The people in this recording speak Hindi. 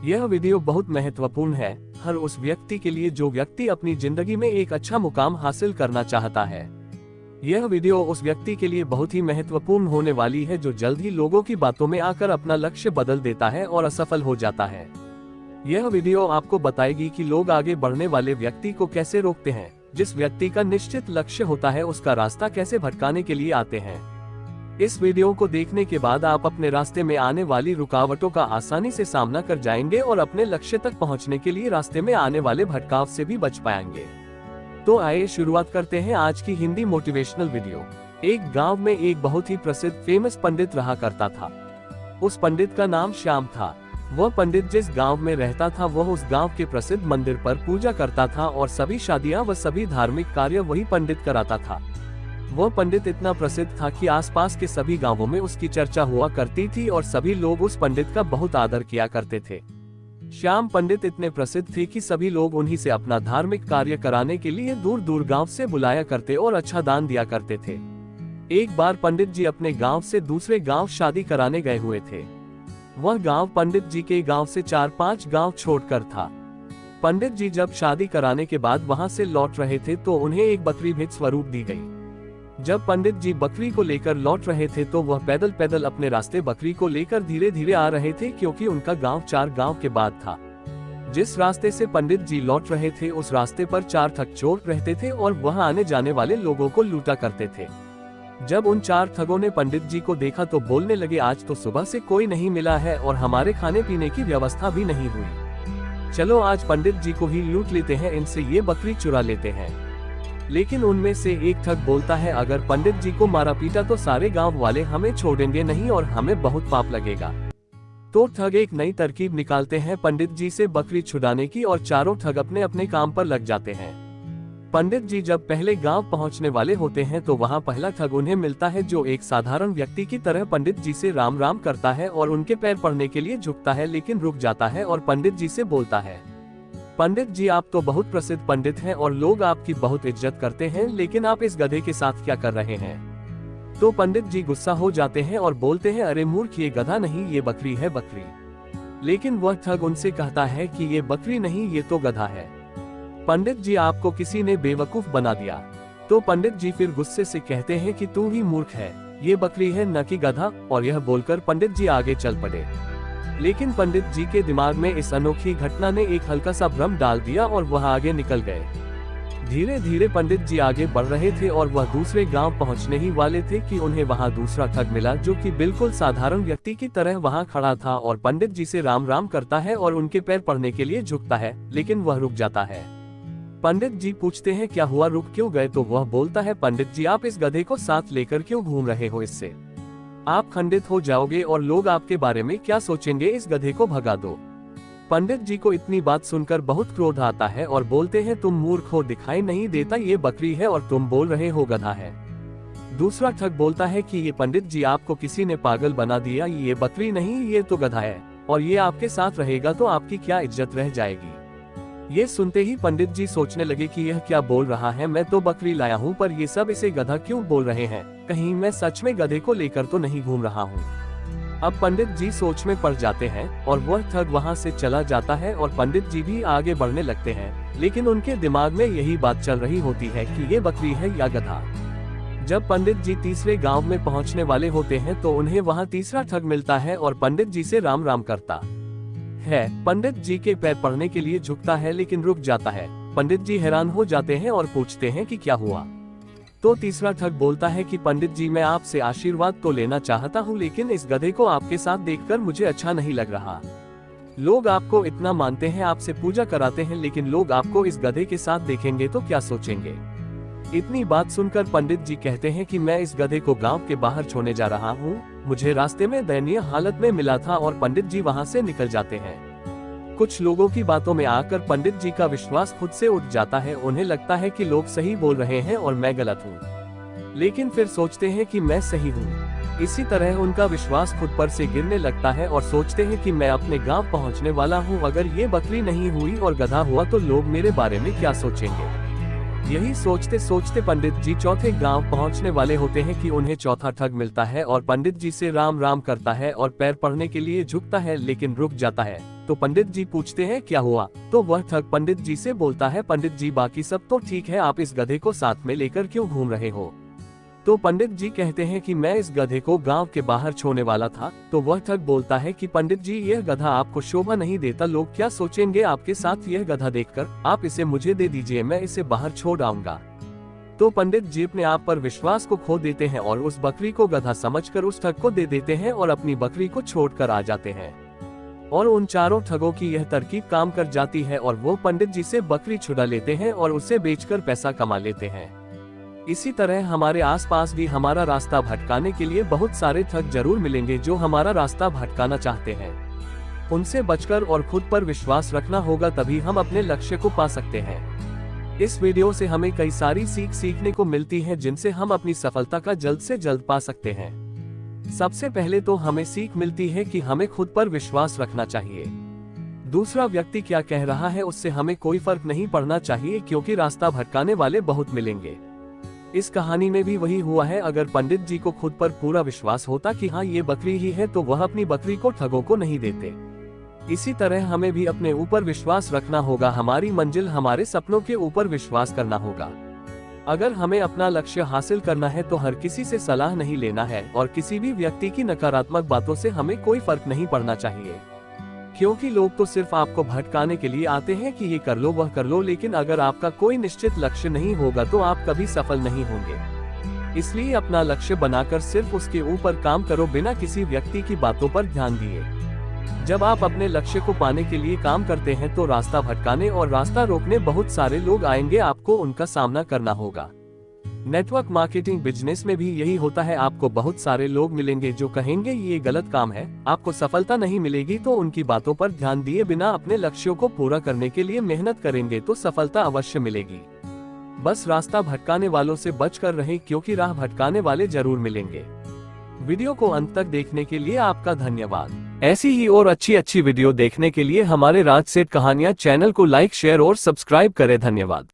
यह वीडियो बहुत महत्वपूर्ण है हर उस व्यक्ति के लिए जो व्यक्ति अपनी जिंदगी में एक अच्छा मुकाम हासिल करना चाहता है। यह वीडियो उस व्यक्ति के लिए बहुत ही महत्वपूर्ण होने वाली है जो जल्द ही लोगों की बातों में आकर अपना लक्ष्य बदल देता है और असफल हो जाता है। यह वीडियो आपको बताएगी कि लोग आगे बढ़ने वाले व्यक्ति को कैसे रोकते हैं, जिस व्यक्ति का निश्चित लक्ष्य होता है उसका रास्ता कैसे भटकाने के लिए आते हैं। इस वीडियो को देखने के बाद आप अपने रास्ते में आने वाली रुकावटों का आसानी से सामना कर जाएंगे और अपने लक्ष्य तक पहुंचने के लिए रास्ते में आने वाले भटकाव से भी बच पाएंगे। तो आइए शुरुआत करते हैं आज की हिंदी मोटिवेशनल वीडियो। एक गांव में एक बहुत ही प्रसिद्ध फेमस पंडित रहा करता था। उस पंडित का नाम श्याम था। वह पंडित जिस गांव में रहता था वह उस गांव के प्रसिद्ध मंदिर पर पूजा करता था और सभी शादियां व सभी धार्मिक कार्य वही पंडित कराता था। वह पंडित इतना प्रसिद्ध था कि आसपास के सभी गांवों में उसकी चर्चा हुआ करती थी और सभी लोग उस पंडित का बहुत आदर किया करते थे। श्याम पंडित इतने प्रसिद्ध थे कि सभी लोग उन्हीं से अपना धार्मिक कार्य कराने के लिए दूर दूर गांव से बुलाया करते और अच्छा दान दिया करते थे। एक बार पंडित जी अपने गांव से दूसरे गांव शादी कराने गए हुए थे। वह गांव पंडित जी के गांव से 4-5 गांव छोड़कर था। पंडित जी जब शादी कराने के बाद वहां से लौट रहे थे तो उन्हें एक बकरी भेंट स्वरूप दी गई। जब पंडित जी बकरी को लेकर लौट रहे थे तो वह पैदल पैदल अपने रास्ते बकरी को लेकर धीरे धीरे आ रहे थे, क्योंकि उनका गांव 4 गांव के बाद था। जिस रास्ते से पंडित जी लौट रहे थे उस रास्ते पर 4 ठग चोर रहते थे और वह आने जाने वाले लोगों को लूटा करते थे। जब उन 4 ठगों ने पंडित जी को देखा तो बोलने लगे, आज तो सुबह से कोई नहीं मिला है और हमारे खाने पीने की व्यवस्था भी नहीं हुई। चलो आज पंडित जी को ही लूट लेते हैं, इनसे ये बकरी चुरा लेते हैं। लेकिन उनमें से एक ठग बोलता है, अगर पंडित जी को मारा पीटा तो सारे गांव वाले हमें छोड़ेंगे नहीं और हमें बहुत पाप लगेगा। तो ठग एक नई तरकीब निकालते हैं पंडित जी से बकरी छुड़ाने की और चारों ठग अपने अपने काम पर लग जाते हैं। पंडित जी जब पहले गांव पहुंचने वाले होते हैं तो वहां पहला ठग उन्हें मिलता है, जो एक साधारण व्यक्ति की तरह पंडित जी से राम राम करता है और उनके पैर पड़ने के लिए झुकता है, लेकिन रुक जाता है और पंडित जी से बोलता है, पंडित जी आप तो बहुत प्रसिद्ध पंडित हैं और लोग आपकी बहुत इज्जत करते हैं, लेकिन आप इस गधे के साथ क्या कर रहे हैं। तो पंडित जी गुस्सा हो जाते हैं और बोलते हैं, अरे मूर्ख, ये गधा नहीं, ये बकरी है, बकरी। लेकिन वह ठग उनसे कहता है कि ये बकरी नहीं, ये तो गधा है। पंडित जी आपको किसी ने बेवकूफ बना दिया। तो पंडित जी फिर गुस्से से कहते हैं कि तू ही मूर्ख है, ये बकरी है न कि गधा, और यह बोलकर पंडित जी आगे चल पड़े। लेकिन पंडित जी के दिमाग में इस अनोखी घटना ने एक हल्का सा भ्रम डाल दिया और वह आगे निकल गए। धीरे धीरे पंडित जी आगे बढ़ रहे थे और वह दूसरे गांव पहुंचने ही वाले थे कि उन्हें वहां दूसरा ठग मिला, जो कि बिल्कुल साधारण व्यक्ति की तरह वहां खड़ा था और पंडित जी से राम राम करता है और उनके पैर पड़ने के लिए झुकता है, लेकिन वह रुक जाता है। पंडित जी पूछते हैं, क्या हुआ, रुक क्यों गए। तो वह बोलता है, पंडित जी आप इस गधे को साथ लेकर क्यों घूम रहे हो, इससे आप खंडित हो जाओगे और लोग आपके बारे में क्या सोचेंगे, इस गधे को भगा दो। पंडित जी को इतनी बात सुनकर बहुत क्रोध आता है और बोलते हैं, तुम मूर्ख हो, दिखाई नहीं देता ये बकरी है और तुम बोल रहे हो गधा है। दूसरा ठग बोलता है कि ये पंडित जी आपको किसी ने पागल बना दिया, ये बकरी नहीं, ये तो गधा है और ये आपके साथ रहेगा तो आपकी क्या इज्जत रह जाएगी। ये सुनते ही पंडित जी सोचने लगे कि यह क्या बोल रहा है, मैं तो बकरी लाया हूँ पर ये सब इसे गधा क्यों बोल रहे हैं, कहीं मैं सच में गधे को लेकर तो नहीं घूम रहा हूँ। अब पंडित जी सोच में पड़ जाते हैं और वह ठग वहाँ से चला जाता है और पंडित जी भी आगे बढ़ने लगते हैं, लेकिन उनके दिमाग में यही बात चल रही होती है कि ये बकरी है या गधा। जब पंडित जी तीसरे गाँव में पहुँचने वाले होते हैं तो उन्हें वहाँ तीसरा ठग मिलता है और पंडित जी से राम राम करता है। पंडित जी के पैर पड़ने के लिए झुकता है, लेकिन रुक जाता है। पंडित जी हैरान हो जाते हैं और पूछते हैं कि क्या हुआ। तो तीसरा ठग बोलता है कि पंडित जी मैं आपसे आशीर्वाद तो लेना चाहता हूँ, लेकिन इस गधे को आपके साथ देखकर मुझे अच्छा नहीं लग रहा। लोग आपको इतना मानते हैं, आपसे पूजा कराते हैं, लेकिन लोग आपको इस गधे के साथ देखेंगे तो क्या सोचेंगे। इतनी बात सुनकर पंडित जी कहते हैं कि मैं इस गधे को गांव के बाहर छोड़ने जा रहा हूँ, मुझे रास्ते में दयनीय हालत में मिला था, और पंडित जी वहाँ से निकल जाते हैं। कुछ लोगों की बातों में आकर पंडित जी का विश्वास खुद से उठ जाता है। उन्हें लगता है कि लोग सही बोल रहे हैं और मैं गलत हूँ, लेकिन फिर सोचते हैं कि मैं सही हूँ। इसी तरह उनका विश्वास खुद पर से गिरने लगता है और सोचते हैं कि मैं अपने गाँव पहुँचने वाला हूँ, अगर ये बकरी नहीं हुई और गधा हुआ तो लोग मेरे बारे में क्या सोचेंगे। यही सोचते सोचते पंडित जी चौथे गांव पहुंचने वाले होते हैं कि उन्हें चौथा ठग मिलता है और पंडित जी से राम राम करता है और पैर पड़ने के लिए झुकता है, लेकिन रुक जाता है। तो पंडित जी पूछते हैं क्या हुआ, तो वह ठग पंडित जी से बोलता है, पंडित जी बाकी सब तो ठीक है, आप इस गधे को साथ में लेकर क्यों घूम रहे हो। तो पंडित जी कहते हैं कि मैं इस गधे को गांव के बाहर छोड़ने वाला था। तो वह ठग बोलता है कि पंडित जी यह गधा आपको शोभा नहीं देता, लोग क्या सोचेंगे आपके साथ यह गधा देखकर, आप इसे मुझे दे दीजिए, मैं इसे बाहर छोड़ आऊंगा। तो पंडित जी अपने आप पर विश्वास को खो देते हैं और उस बकरी को गधा समझकर उस ठग को दे देते हैं और अपनी बकरी को छोड़कर आ जाते हैं। और उन चारों ठगों की यह तरकीब काम कर जाती है और वो पंडित जी से बकरी छुड़ा लेते हैं और उसे बेचकर पैसा कमा लेते हैं। इसी तरह हमारे आसपास भी हमारा रास्ता भटकाने के लिए बहुत सारे ठग जरूर मिलेंगे जो हमारा रास्ता भटकाना चाहते हैं। उनसे बचकर और खुद पर विश्वास रखना होगा, तभी हम अपने लक्ष्य को पा सकते हैं। इस वीडियो से हमें कई सारी सीखने को मिलती है जिनसे हम अपनी सफलता का जल्द से जल्द पा सकते हैं। सबसे पहले तो हमें सीख मिलती है कि हमें खुद पर विश्वास रखना चाहिए। दूसरा व्यक्ति क्या कह रहा है उससे हमें कोई फर्क नहीं पड़ना चाहिए, क्योंकि रास्ता भटकाने वाले बहुत मिलेंगे। इस कहानी में भी वही हुआ है। अगर पंडित जी को खुद पर पूरा विश्वास होता कि हाँ ये बकरी ही है, तो वह अपनी बकरी को ठगों को नहीं देते। इसी तरह हमें भी अपने ऊपर विश्वास रखना होगा, हमारी मंजिल हमारे सपनों के ऊपर विश्वास करना होगा। अगर हमें अपना लक्ष्य हासिल करना है तो हर किसी से सलाह नहीं लेना है और किसी भी व्यक्ति की नकारात्मक बातों से हमें कोई फर्क नहीं पड़ना चाहिए, क्योंकि लोग तो सिर्फ आपको भटकाने के लिए आते हैं कि ये कर लो वह कर लो, लेकिन अगर आपका कोई निश्चित लक्ष्य नहीं होगा तो आप कभी सफल नहीं होंगे। इसलिए अपना लक्ष्य बनाकर सिर्फ उसके ऊपर काम करो, बिना किसी व्यक्ति की बातों पर ध्यान दिए। जब आप अपने लक्ष्य को पाने के लिए काम करते हैं तो रास्ता भटकाने और रास्ता रोकने बहुत सारे लोग आएंगे, आपको उनका सामना करना होगा। नेटवर्क मार्केटिंग बिजनेस में भी यही होता है, आपको बहुत सारे लोग मिलेंगे जो कहेंगे ये गलत काम है, आपको सफलता नहीं मिलेगी, तो उनकी बातों पर ध्यान दिए बिना अपने लक्ष्यों को पूरा करने के लिए मेहनत करेंगे तो सफलता अवश्य मिलेगी। बस रास्ता भटकाने वालों से बचकर रहें, क्योंकि राह भटकाने वाले जरूर मिलेंगे। वीडियो को अंत तक देखने के लिए आपका धन्यवाद। ऐसी ही और अच्छी वीडियो देखने के लिए हमारे राज सेठ कहानियां चैनल को लाइक, शेयर और सब्सक्राइब करें। धन्यवाद।